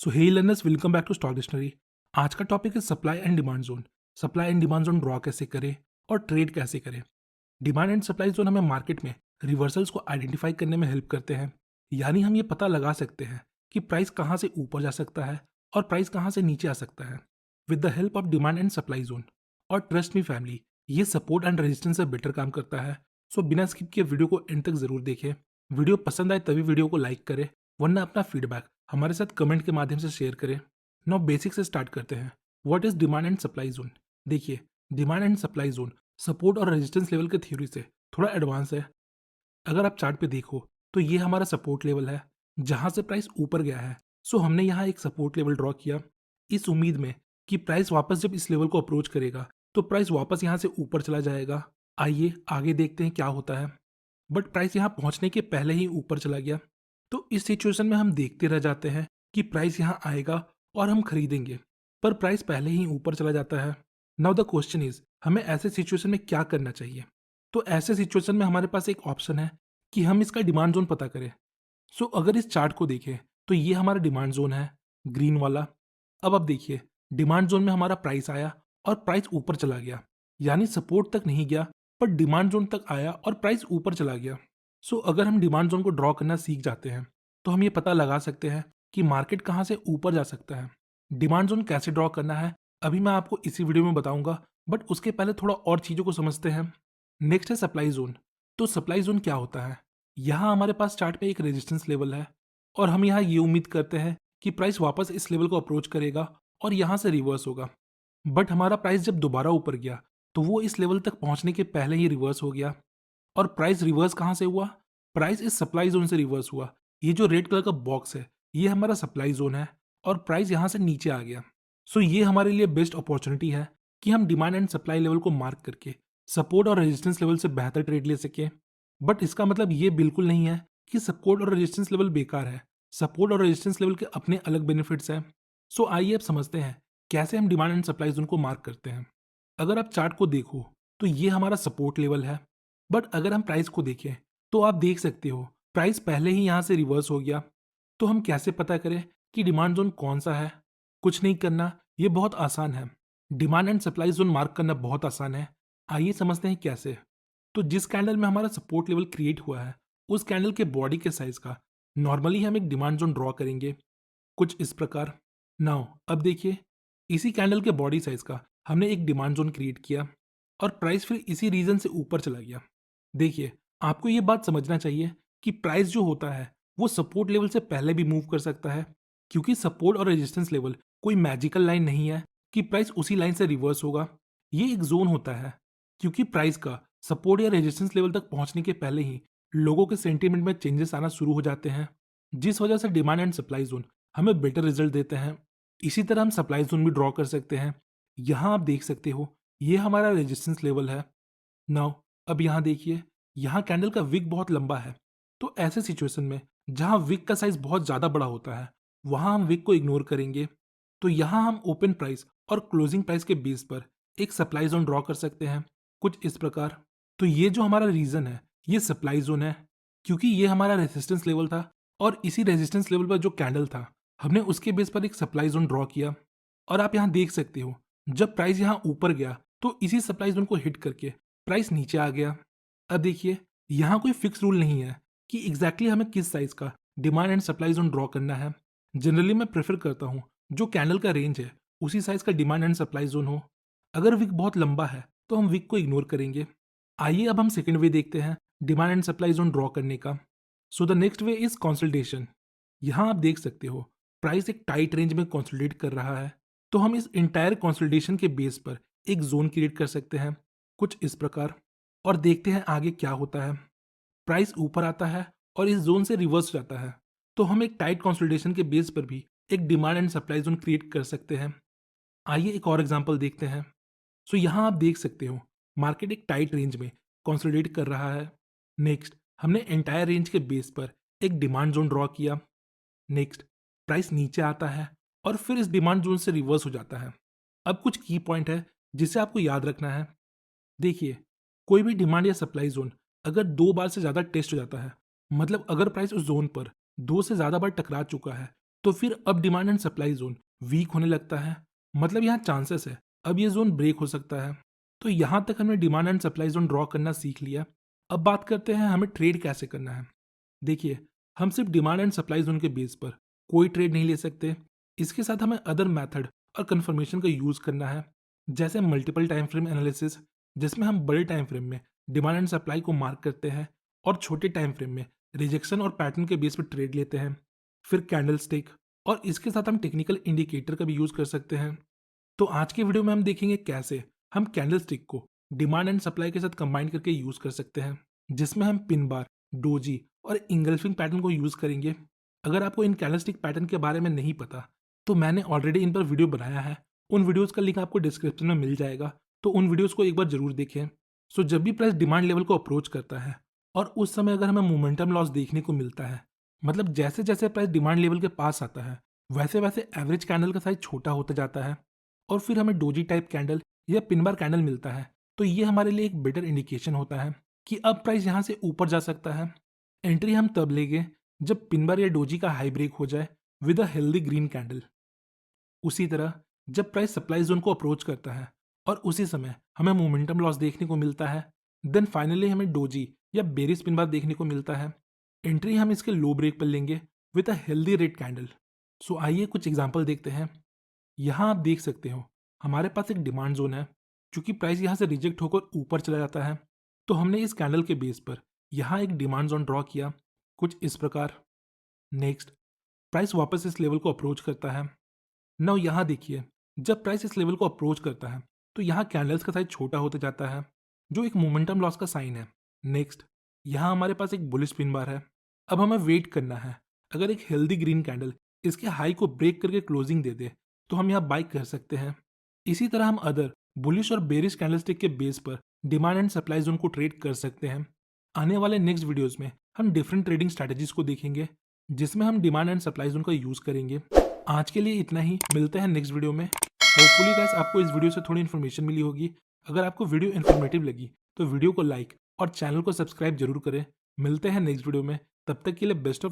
So hey learners, welcome back to stock dictionary. आज का topic है supply and demand zone. Supply and demand zone draw कैसे करें और ट्रेड कैसे करें। डिमांड एंड सप्लाई जोन हमें मार्केट में रिवर्सल्स को आइडेंटिफाई करने में हेल्प करते हैं। यानी हम ये पता लगा सकते हैं कि प्राइस कहाँ से ऊपर जा सकता है और प्राइस कहाँ से नीचे आ सकता है with the help of demand and supply zone. और ट्रस्ट मी फैमिली, ये सपोर्ट एंड रेजिस्टेंस से बेटर काम करता है। सो बिना स्किप किए वीडियो को एंड तक जरूर देखें। वीडियो पसंद आए तभी वीडियो को लाइक करें, वरना अपना फीडबैक हमारे साथ कमेंट के माध्यम से शेयर करें। नाउ बेसिक से स्टार्ट करते हैं। What is demand and supply zone. देखिए, demand and supply zone support और रेजिस्टेंस लेवल के थ्योरी से थोड़ा एडवांस है। अगर आप चार्ट पे देखो तो ये हमारा सपोर्ट लेवल है, जहां से प्राइस ऊपर गया है। सो हमने यहाँ एक सपोर्ट लेवल ड्रॉ किया इस उम्मीद में कि प्राइस वापस जब इस लेवल को अप्रोच करेगा तो प्राइस वापस यहाँ से ऊपर चला जाएगा। आइए आगे देखते हैं क्या होता है। बट प्राइस यहाँ पहुंचने के पहले ही ऊपर चला गया। तो इस सिचुएशन में हम देखते रह जाते हैं कि प्राइस यहाँ आएगा और हम खरीदेंगे, पर प्राइस पहले ही ऊपर चला जाता है। नाउ द क्वेश्चन इज, हमें ऐसे सिचुएशन में क्या करना चाहिए। तो ऐसे सिचुएशन में हमारे पास एक ऑप्शन है कि हम इसका डिमांड जोन पता करें। सो अगर इस चार्ट को देखें तो ये हमारा डिमांड जोन है, ग्रीन वाला। अब देखिए, डिमांड जोन में हमारा प्राइस आया और प्राइस ऊपर चला गया, यानी सपोर्ट तक नहीं गया पर डिमांड जोन तक आया और प्राइस ऊपर चला गया। सो अगर हम डिमांड जोन को ड्रॉ करना सीख जाते हैं तो हम ये पता लगा सकते हैं कि मार्केट कहाँ से ऊपर जा सकता है। डिमांड जोन कैसे ड्रॉ करना है अभी मैं आपको इसी वीडियो में बताऊंगा, बट उसके पहले थोड़ा और चीज़ों को समझते हैं। नेक्स्ट है सप्लाई जोन। तो सप्लाई जोन क्या होता है। यहाँ हमारे पास चार्ट पे एक रेजिस्टेंस लेवल है और हम यहाँ ये उम्मीद करते हैं कि प्राइस वापस इस लेवल को अप्रोच करेगा और यहाँ से रिवर्स होगा। बट हमारा प्राइस जब दोबारा ऊपर गया तो वो इस लेवल तक पहुँचने के पहले ही रिवर्स हो गया। और प्राइस रिवर्स कहाँ से हुआ। प्राइस इस सप्लाई जोन से रिवर्स हुआ। ये जो रेड कलर का बॉक्स है ये हमारा सप्लाई जोन है और प्राइस यहाँ से नीचे आ गया। सो ये हमारे लिए बेस्ट अपॉर्चुनिटी है कि हम डिमांड एंड सप्लाई लेवल को मार्क करके सपोर्ट और रेजिस्टेंस लेवल से बेहतर ट्रेड ले सकें। बट इसका मतलब ये बिल्कुल नहीं है कि सपोर्ट और रेजिस्टेंस लेवल बेकार है। सपोर्ट और रेजिस्टेंस लेवल के अपने अलग बेनिफिट्स हैं। सो आइए अब समझते हैं कैसे हम डिमांड एंड सप्लाई जोन को मार्क करते हैं। अगर आप चार्ट को देखो तो ये हमारा सपोर्ट लेवल है। बट अगर हम प्राइस को देखें तो आप देख सकते हो प्राइस पहले ही यहाँ से रिवर्स हो गया। तो हम कैसे पता करें कि डिमांड जोन कौन सा है। कुछ नहीं करना, ये बहुत आसान है। Demand and supply zone mark करना बहुत आसान है। आइए समझते हैं कैसे। तो जिस कैंडल में हमारा सपोर्ट लेवल क्रिएट हुआ है उस कैंडल के बॉडी के साइज का नॉर्मली हम एक डिमांड जोन ड्रॉ करेंगे, कुछ इस प्रकार। नाउ अब देखिए, इसी कैंडल के बॉडी साइज का हमने एक डिमांड जोन क्रिएट किया और प्राइस फिर इसी रीजन से ऊपर चला गया। देखिए, आपको ये बात समझना चाहिए कि प्राइस जो होता है वो सपोर्ट लेवल से पहले भी मूव कर सकता है, क्योंकि सपोर्ट और रेजिस्टेंस लेवल कोई मैजिकल लाइन नहीं है कि प्राइस उसी लाइन से रिवर्स होगा। ये एक जोन होता है, क्योंकि प्राइस का सपोर्ट या रेजिस्टेंस लेवल तक पहुंचने के पहले ही लोगों के सेंटीमेंट में चेंजेस आना शुरू हो जाते हैं, जिस वजह से डिमांड एंड सप्लाई जोन हमें बेटर रिजल्ट देते हैं। इसी तरह हम सप्लाई जोन भी ड्रॉ कर सकते हैं। यहाँ आप देख सकते हो ये हमारा रेजिस्टेंस लेवल है। नाउ अब यहाँ देखिए, यहाँ कैंडल का विक बहुत लंबा है। तो ऐसे सिचुएशन में जहाँ विक का साइज बहुत ज़्यादा बड़ा होता है वहाँ हम विक को इग्नोर करेंगे। तो यहाँ हम ओपन प्राइस और क्लोजिंग प्राइस के बेस पर एक सप्लाई जोन ड्रॉ कर सकते हैं, कुछ इस प्रकार। तो ये जो हमारा रीजन है ये सप्लाई जोन है, क्योंकि ये हमारा रेजिस्टेंस लेवल था और इसी रेजिस्टेंस लेवल पर जो कैंडल था हमने उसके बेस पर एक सप्लाई जोन ड्रॉ किया। और आप यहाँ देख सकते हो जब प्राइस यहाँ ऊपर गया तो इसी सप्लाई जोन को हिट करके प्राइस नीचे आ गया। अब देखिए, यहाँ कोई फिक्स रूल नहीं है कि एग्जैक्टली हमें किस साइज का demand and supply zone draw करना है। जनरली मैं प्रेफर करता हूँ जो कैंडल का रेंज है उसी साइज का डिमांड एंड सप्लाई जोन हो। अगर विक बहुत लंबा है तो हम विक को इग्नोर करेंगे। आइए अब हम सेकेंड वे देखते हैं demand and supply zone draw करने का। So the next way is consolidation. यहाँ आप देख सकते हो प्राइस एक टाइट रेंज में कंसोलिडेट कर रहा है। तो हम इस इंटायर कंसोलिडेशन के बेस पर एक जोन क्रिएट कर सकते हैं, कुछ इस प्रकार। और देखते हैं आगे क्या होता है। प्राइस ऊपर आता है और इस जोन से रिवर्स हो जाता है। तो हम एक टाइट कंसोलिडेशन के बेस पर भी एक demand and supply zone create कर सकते हैं। आइए एक और एग्जांपल देखते हैं। सो यहाँ आप देख सकते हो मार्केट एक टाइट रेंज में कंसोलिडेट कर रहा है। नेक्स्ट हमने एंटायर रेंज के बेस पर एक डिमांड जोन ड्रॉ किया। नेक्स्ट प्राइस नीचे आता है और फिर इस डिमांड जोन से रिवर्स हो जाता है। अब कुछ की पॉइंट है जिसे आपको याद रखना है। देखिए, कोई भी डिमांड या सप्लाई जोन अगर 2 बार से ज़्यादा टेस्ट हो जाता है, मतलब अगर प्राइस उस जोन पर 2 से ज़्यादा बार टकरा चुका है, तो फिर अब demand and supply zone weak होने लगता है, मतलब यहाँ चांसेस है अब ये जोन ब्रेक हो सकता है। तो यहाँ तक हमने demand and supply zone draw करना सीख लिया। अब बात करते हैं हमें ट्रेड कैसे करना है। देखिए, हम सिर्फ डिमांड एंड सप्लाई जोन के बेस पर कोई ट्रेड नहीं ले सकते। इसके साथ हमें अदर मेथड और कंफर्मेशन का यूज करना है, जैसे मल्टीपल टाइम फ्रेम एनालिसिस, जिसमें हम बड़े टाइम फ्रेम में डिमांड एंड सप्लाई को मार्क करते हैं और छोटे टाइम फ्रेम में रिजेक्शन और पैटर्न के बेस पर ट्रेड लेते हैं। फिर कैंडल स्टिक, और इसके साथ हम टेक्निकल इंडिकेटर का भी यूज कर सकते हैं। तो आज के वीडियो में हम देखेंगे कैसे हम कैंडल स्टिक को डिमांड एंड सप्लाई के साथ कंबाइन करके यूज कर सकते हैं, जिसमें हम पिन बार, डोजी और इंगल्फिंग पैटर्न को यूज करेंगे। अगर आपको इन कैंडल स्टिक पैटर्न के बारे में नहीं पता तो मैंने ऑलरेडी इन पर वीडियो बनाया है, उन वीडियोस का लिंक आपको डिस्क्रिप्शन में मिल जाएगा, तो उन वीडियोस को एक बार जरूर देखें। सो जब भी प्राइस डिमांड लेवल को अप्रोच करता है और उस समय अगर हमें मोमेंटम लॉस देखने को मिलता है, मतलब जैसे जैसे प्राइस डिमांड लेवल के पास आता है वैसे वैसे एवरेज कैंडल का साइज छोटा होता जाता है और फिर हमें डोजी टाइप कैंडल या पिन बार कैंडल मिलता है, तो ये हमारे लिए एक बेटर इंडिकेशन होता है कि अब प्राइस यहाँ से ऊपर जा सकता है। एंट्री हम तब लेंगे जब पिन बार या डोजी का हाई ब्रेक हो जाए with a healthy green candle. उसी तरह जब प्राइस सप्लाई जोन को अप्रोच करता है और उसी समय हमें मोमेंटम लॉस देखने को मिलता है, देन फाइनली हमें डोजी या बेरिस पिन बार देखने को मिलता है। एंट्री हम इसके लो ब्रेक पर लेंगे with a healthy red candle. So आइए कुछ एग्जांपल देखते हैं। यहाँ आप देख सकते हो हमारे पास एक डिमांड जोन है, क्योंकि प्राइस यहाँ से रिजेक्ट होकर ऊपर चला जाता है, तो हमने इस कैंडल के बेस पर यहाँ एक डिमांड जोन ड्रॉ किया कुछ इस प्रकार। नेक्स्ट, प्राइस वापस इस लेवल को अप्रोच करता है। नाउ यहाँ देखिए, जब प्राइस इस लेवल को अप्रोच करता है तो यहाँ कैंडल्स का साइज छोटा होता जाता है, जो एक मोमेंटम लॉस का साइन है। नेक्स्ट, यहाँ हमारे पास एक बुलिश पिन बार है। अब हमें वेट करना है, अगर एक हेल्दी ग्रीन कैंडल इसके हाई को ब्रेक करके क्लोजिंग दे दे तो हम यहाँ बाई कर सकते हैं। इसी तरह हम अदर बुलिश और बेरिश कैंडलस्टिक के बेस पर डिमांड एंड सप्लाई जोन को ट्रेड कर सकते हैं। आने वाले नेक्स्ट वीडियोस में हम डिफरेंट ट्रेडिंग स्ट्रैटेजीज को देखेंगे, जिसमें हम डिमांड एंड सप्लाई जोन का यूज करेंगे। आज के लिए इतना ही, मिलते हैं नेक्स्ट वीडियो में। होपफुली गाइस आपको इस वीडियो से थोड़ी इन्फॉर्मेशन मिली होगी। अगर आपको वीडियो इन्फॉर्मेटिव लगी तो वीडियो को लाइक और चैनल को सब्सक्राइब जरूर करें। मिलते हैं नेक्स्ट वीडियो में, तब तक के लिए बेस्ट ऑफ